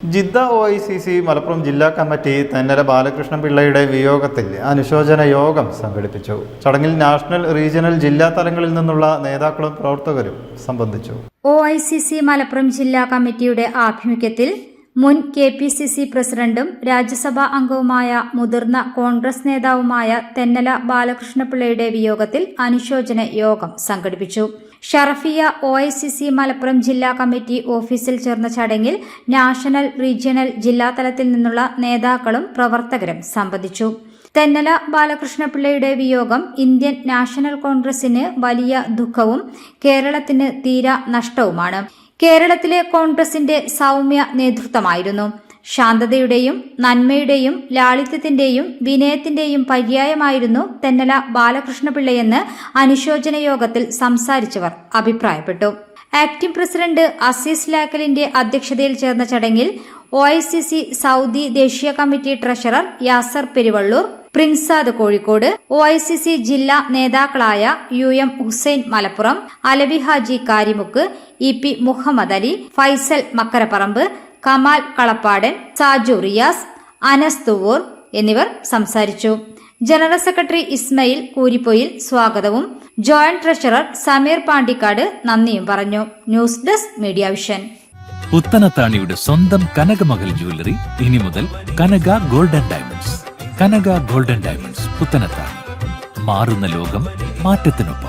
Jeddah OICC Malappuram ജില്ലാ committee Thennala Balakrishnan പിള്ളയുടെ വിയോഗത്തിൽ അനുശോചന യോഗം സംഘടിപ്പിച്ചു. ചടങ്ങിൽ നാഷണൽ, റീജിയണൽ, ജില്ലാ തലങ്ങളിൽ നിന്നുള്ള നേതാക്കളും പ്രവർത്തകരും സംബന്ധിച്ചു. OICC മലപ്പുറം ജില്ലാ കമ്മിറ്റിയുടെ ആഭിമുഖ്യത്തിൽ മുൻ KPCC പ്രസിഡന്റും രാജ്യസഭാ അംഗവുമായ മുതിർന്ന കോൺഗ്രസ് നേതാവുമായ തെന്നല ബാലകൃഷ്ണപിള്ളയുടെ വിയോഗത്തിൽ അനുശോചന യോഗം സംഘടിപ്പിച്ചു. ഷറഫിയ OICC മലപ്പുറം ജില്ലാ കമ്മിറ്റി ഓഫീസിൽ ചേർന്ന ചടങ്ങിൽ നാഷണൽ, റീജിയണൽ, ജില്ലാതലത്തിൽ നിന്നുള്ള നേതാക്കളും പ്രവർത്തകരും സംബന്ധിച്ചു. തെന്നല ബാലകൃഷ്ണപിള്ളയുടെ വിയോഗം ഇന്ത്യൻ നാഷണൽ കോൺഗ്രസിന് വലിയ ദുഃഖവും കേരളത്തിന് തീരാ നഷ്ടവുമാണ്. കേരളത്തിലെ കോൺഗ്രസിന്റെ സൗമ്യ നേതൃത്വമായിരുന്നു. ശാന്തതയുടെയും നന്മയുടെയും ലാളിത്യത്തിന്റെയും വിനയത്തിന്റെയും പര്യായമായിരുന്നു തെന്നല ബാലകൃഷ്ണപിള്ളയെന്ന് അനുശോചന യോഗത്തിൽ സംസാരിച്ചവർ അഭിപ്രായപ്പെട്ടു. ആക്ടിംഗ് പ്രസിഡന്റ് അസീസ് ലാക്കലിന്റെ അധ്യക്ഷതയിൽ ചേർന്ന ചടങ്ങിൽ OICC സൗദി ദേശീയ കമ്മിറ്റി ട്രഷറർ യാസർ പെരുവള്ളൂർ, പ്രിൻസാദ് കോഴിക്കോട്, OICC ജില്ലാ നേതാക്കളായ UM ഹുസൈൻ മലപ്പുറം, അലവി ഹാജി കാരിമുക്ക്, EP മുഹമ്മദ് അലി, ഫൈസൽ മക്കരപ്പറമ്പ്, കമാൽ കളപ്പാടൻ, സാജു റിയാസ്, അനസ് തുവൂർ എന്നിവർ സംസാരിച്ചു. ജനറൽ സെക്രട്ടറി ഇസ്മയിൽ കൂരിപ്പൊയിൽ സ്വാഗതവും ജോയിന്റ് ട്രഷറർ സമീർ പാണ്ടിക്കാട് നന്ദിയും പറഞ്ഞു. News desk media vision. പുത്തനത്താണിയുടെ സ്വന്തം കനകമകൽ ജ്വല്ലറി ഇനി മുതൽ Kanaka golden diamonds. Kanaka golden diamonds പുത്തനത്താണി. മാറുന്ന ലോകം, മാറ്റത്തിനൊപ്പം.